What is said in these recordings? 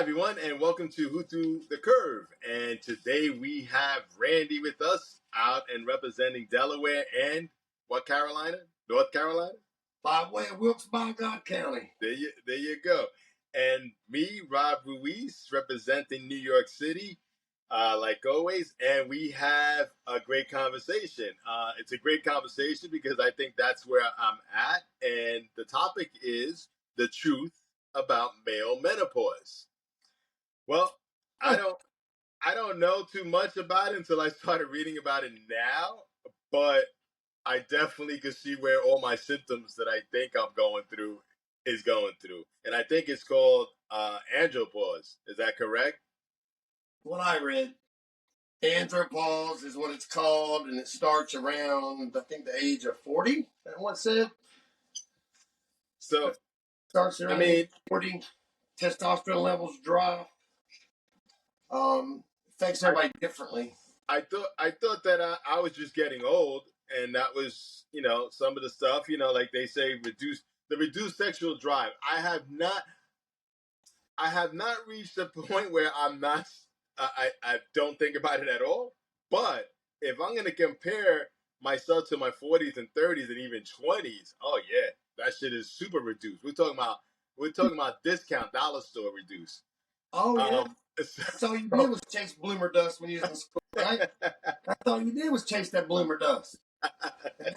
everyone, and welcome to Who Threw the Curve. And today we have Randy with us out and representing Delaware and what Carolina? North Carolina? By way of Wilkes-Barre County. There you go. And me, Rob Ruiz, representing New York City, like always. And we have a great conversation. It's a great conversation because I think that's where I'm at. And the topic is the truth about male menopause. Well, I don't know too much about it until I started reading about it now, but I definitely could see where all my symptoms that I think I'm going through is going through. And I think it's called andropause. Is that correct? What I read, Andropause is what it's called, and it starts around, I think, the age of 40. Is that what it said? So, Starts around 40. Testosterone levels drop. Affects everybody differently. I thought that I was just getting old, and that was, some of the stuff, like they say, reduced sexual drive. I have not reached a point where I'm not. I don't think about it at all. But if I'm going to compare myself to my 40s and 30s and even 20s, oh yeah, that shit is super reduced. We're talking about discount dollar store reduced. Oh yeah. That's all you did was chase bloomer dust when you was in school, right? That's all you did was chase that bloomer dust.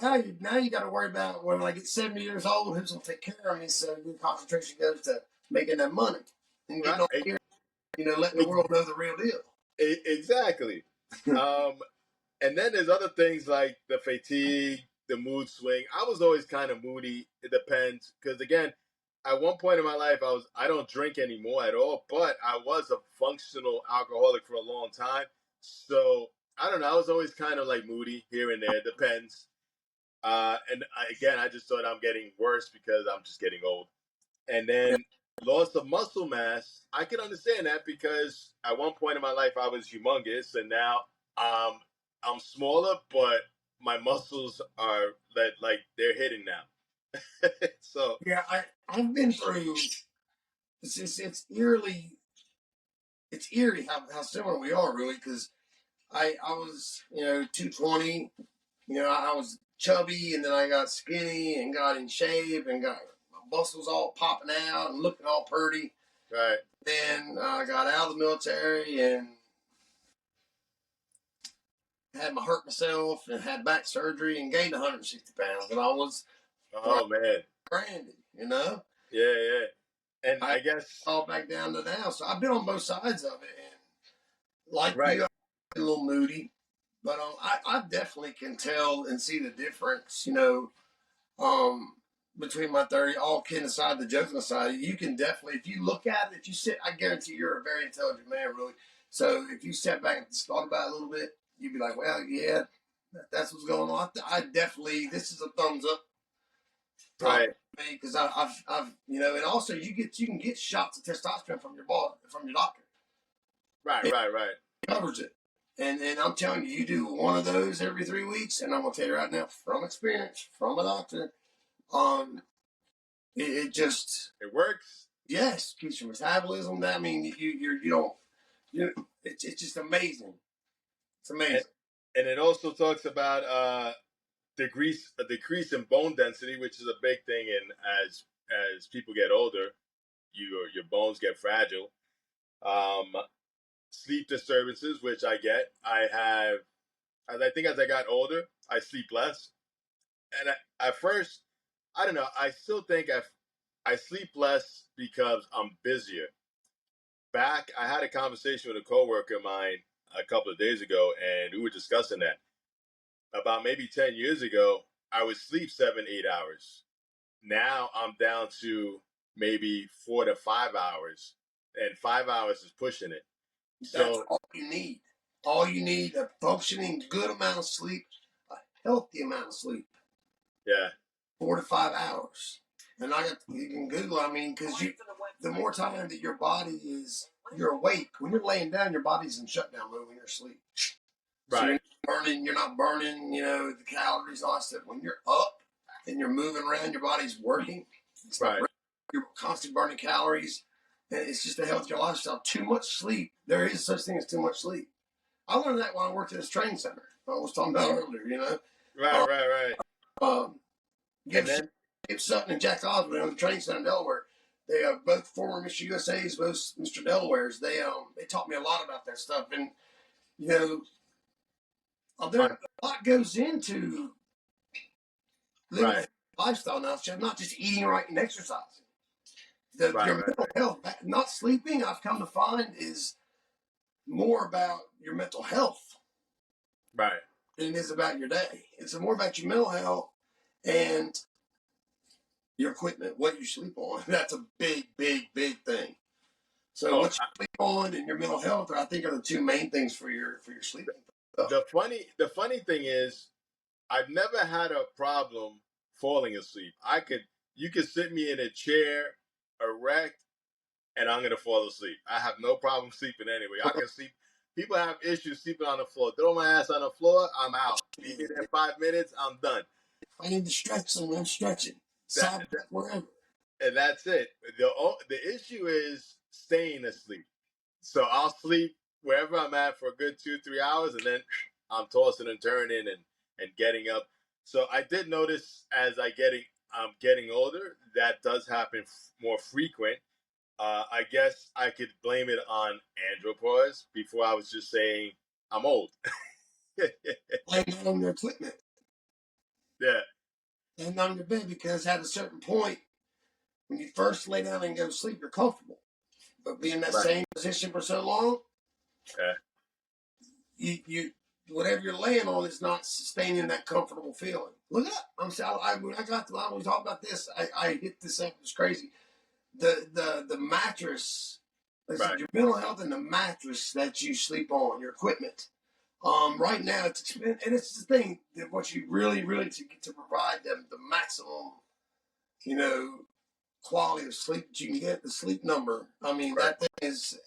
And now you got to worry about when I get 70 years old, who's going to take care of me? So your concentration goes to making that money and getting over here, letting the world know the real deal. Exactly. And then there's other things like the fatigue, the mood swing. I was always kind of moody. It depends, because again, at one point in my life, I don't drink anymore at all, but I was a functional alcoholic for a long time. So I don't know. I was always kind of like moody here and there. It depends. Again, I just thought I'm getting worse because I'm just getting old. And then loss of muscle mass, I can understand that because at one point in my life I was humongous, and now I'm smaller, but my muscles are like they're hitting now. So yeah, I've been through. It's eerie how similar we are, really, because I was 220. I was chubby, and then I got skinny and got in shape and got my muscles all popping out and looking all pretty. Right. Then I got out of the military and had hurt myself and had back surgery and gained 160 pounds, and I was man, branded, Yeah. And I guess all back down to now. So I've been on both sides of it, and like right. you, I'm a little moody, but I definitely can tell and see the difference. Between my 30, all kidding aside, the joking aside, you can definitely, if you look at it, if you sit, I guarantee you're a very intelligent man, really. So if you sat back and thought about it a little bit, you'd be like, well, yeah, that's what's going on. I definitely, this is a thumbs up. Right. Because I've and also you can get shots of testosterone from your doctor. Right. It covers it. And I'm telling you, you do one of those every 3 weeks, and I'm gonna tell you right now, from experience, from a doctor, it works. Yes, keeps your metabolism. I mean, it's just amazing. It's amazing. And it also talks about a decrease in bone density, which is a big thing. And as people get older, your bones get fragile. Sleep disturbances, which I get. I have, as I got older, I sleep less. And at first, I don't know. I still think I sleep less because I'm busier. I had a conversation with a coworker of mine a couple of days ago, and we were discussing that. About maybe 10 years ago, I would sleep 7-8 hours. Now I'm down to maybe 4 to 5 hours, and 5 hours is pushing it. So that's all you need. All you need, a functioning good amount of sleep, a healthy amount of sleep. Yeah. 4 to 5 hours. And you can Google, because the more time that your body you're awake, when you're laying down, your body's in shutdown mode when you're asleep. Right. So you're not burning, the calories, all that stuff. When you're up and you're moving around, your body's working. It's right. You're constantly burning calories. and it's just a healthier lifestyle. Too much sleep. There is such thing as too much sleep. I learned that when I worked at this training center. I was talking about earlier, Right. You And ever then see Sutton and Jack Osborne on the training center in Delaware? They are both former Mr. USA's, both Mr. Delaware's. They taught me a lot about that stuff, and there a lot goes into living a lifestyle now. So not just eating right and exercising. Your mental health, not sleeping, I've come to find, is more about your mental health, than it is about your day. It's more about your mental health and your equipment, what you sleep on. That's a big thing. So what you sleep on and your mental health, I think, are the two main things for your sleeping. The funny thing is, I've never had a problem falling asleep. You could sit me in a chair, erect, and I'm gonna fall asleep. I have no problem sleeping anyway. I can sleep. People have issues sleeping on the floor. Throw my ass on the floor, I'm out. Leave me there 5 minutes, I'm done. I need to stretch somewhere, I'm stretching. Wherever. And that's it. The issue is staying asleep. So I'll sleep wherever I'm at for a good 2-3 hours, and then I'm tossing and turning and getting up. So I did notice as I'm getting older, that does happen more frequent. I guess I could blame it on andropause. Before I was just saying I'm old. Laying down on your equipment. Yeah. Laying down on your bed, because at a certain point, when you first lay down and go to sleep, you're comfortable. But being in that same position for so long, you whatever you're laying on is not sustaining that comfortable feeling. Look up. When I got to, I always talk about this. I hit this up. It's crazy. The mattress, your mental health and the mattress that you sleep on, your equipment. Right now it's expensive, and it's the thing that what you really to provide them the maximum, quality of sleep that you can get, the sleep number. I mean, that thing is,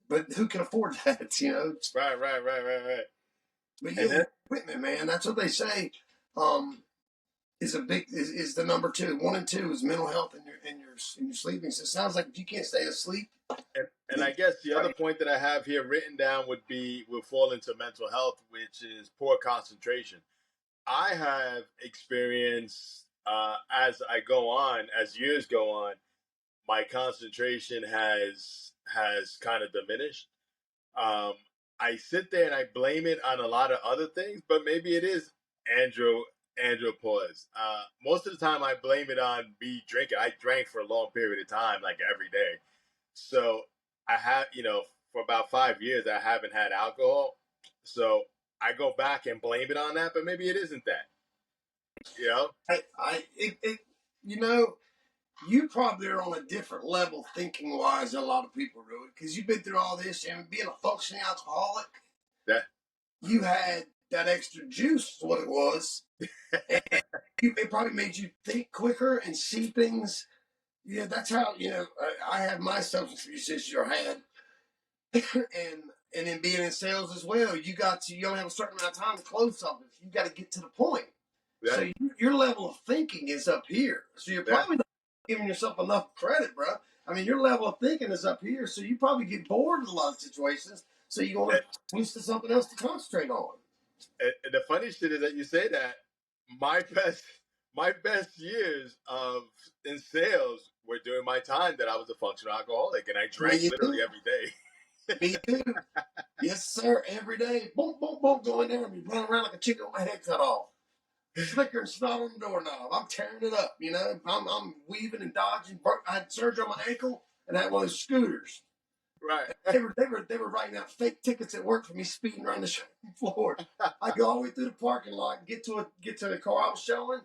but who can afford that? Right. But yeah, equipment, man. That's what they say. Is the number two. 1 and 2 is mental health and your sleeping. So it sounds like if you can't stay asleep. And I guess the other point that I have here written down will fall into mental health, which is poor concentration. I have experienced as years go on, my concentration has kind of diminished. I sit there and I blame it on a lot of other things, but maybe it is andropause. Most of the time, I blame it on me drinking. I drank for a long period of time, like every day. So I have, for about 5 years, I haven't had alcohol. So I go back and blame it on that, but maybe it isn't that. You probably are on a different level thinking wise than a lot of people do it, because you've been through all this, and being a functioning alcoholic, you had that extra juice, is what it was, and it probably made you think quicker and see things. Yeah, that's how I have my substance abuse issue, or had, and then being in sales as well. You only have a certain amount of time to close something. You got to get to the point. Yeah. So your level of thinking is up here. So you're probably not giving yourself enough credit, bro. I mean, your level of thinking is up here. So you probably get bored in a lot of situations. So you're going to switch to something else to concentrate on. And the funny shit is that you say that my best years in sales were during my time that I was a functional alcoholic, and I drank literally every day. Me too. Yes, sir. Every day. Boom, boom, boom, going there and running around like a chicken with my head cut off. Slicker and snot on the doorknob. I'm tearing it up, I'm weaving and dodging. I had surgery on my ankle, and I had one of those scooters. Right. They were writing out fake tickets at work for me speeding around the floor. I go all the way through the parking lot, get to the car I was showing,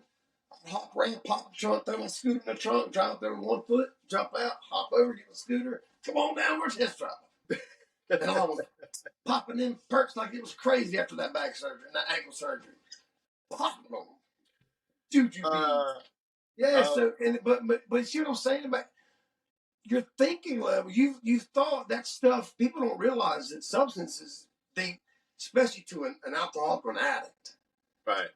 hop around, pop the trunk, throw my scooter in the trunk, drive up there with 1 foot, jump out, hop over, get the scooter. Come on down, where's his drive? And I was popping in perks like it was crazy after that back surgery and that ankle surgery. Popping on them. Juju beads. But see what I'm saying about your thinking level? You thought that stuff. People don't realize that substances, especially to an alcoholic or an addict. Right.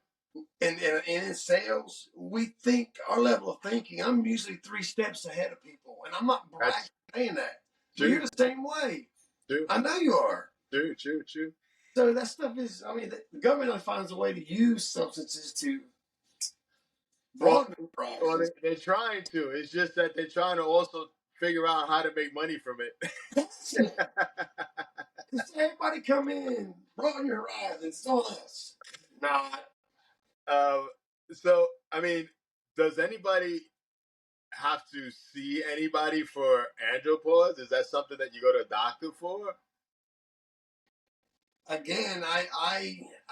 And in sales, we think our level of thinking. I'm usually 3 steps ahead of people, and I'm not bragging saying that. True. But you're the same way. True. I know you are. True. So that stuff is, I mean, the government only finds a way to use substances to broaden horizons. They're trying to. It's just that they're trying to also figure out how to make money from it. Everybody come in, broaden your horizons, all this. Not. So, I mean, does anybody have to see anybody for andropause? Is that something that you go to a doctor for? Again, I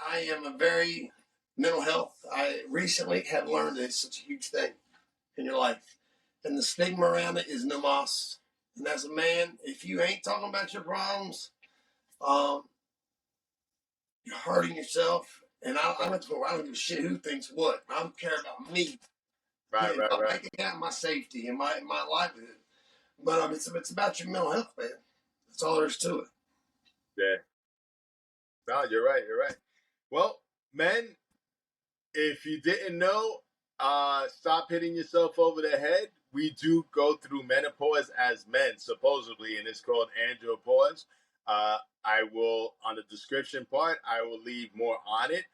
am a very mental health. I recently have learned that it's such a huge thing in your life, and the stigma around it is nuanced. And as a man, if you ain't talking about your problems, you're hurting yourself. And I don't give a shit who thinks what. I don't care about me. Right. My bank account, my safety, and my livelihood. But it's about your mental health, man. That's all there is to it. Yeah. No, you're right. Well, men, if you didn't know, stop hitting yourself over the head. We do go through menopause as men, supposedly, and it's called andropause. I will, on the description part, I will leave more on it,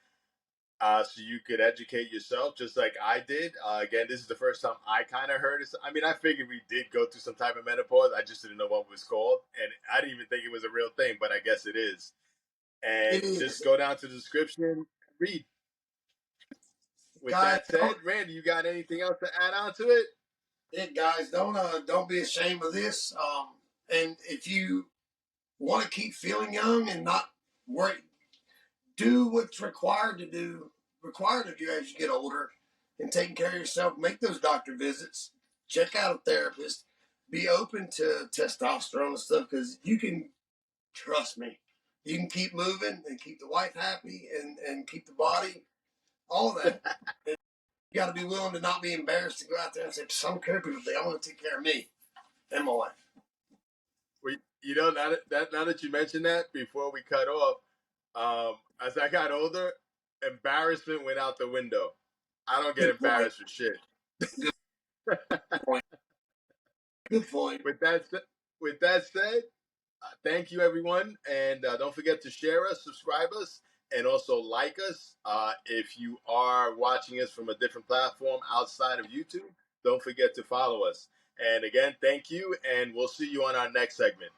so you could educate yourself, just like I did. Again, this is the first time I kind of heard it. I mean, I figured we did go through some type of menopause. I just didn't know what it was called, and I didn't even think it was a real thing, but I guess it is. And just go down to the description and read. With guys, that said, Randy, you got anything else to add on to it? Guys, don't be ashamed of this. And if you want to keep feeling young and not worry, do what's required of you as you get older, and taking care of yourself. Make those doctor visits. Check out a therapist. Be open to testosterone and stuff, because you can, trust me, you can keep moving and keep the wife happy and keep the body, all of that. And you got to be willing to not be embarrassed to go out there and say, some care people think I want to take care of me and my wife. Well, you know, now that you mentioned that, before we cut off, as I got older, embarrassment went out the window. I don't get embarrassed for shit. Good point. Good point. With that said, thank you, everyone, and don't forget to share us, subscribe us, and also like us. If you are watching us from a different platform outside of YouTube, don't forget to follow us. And again, thank you, and we'll see you on our next segment.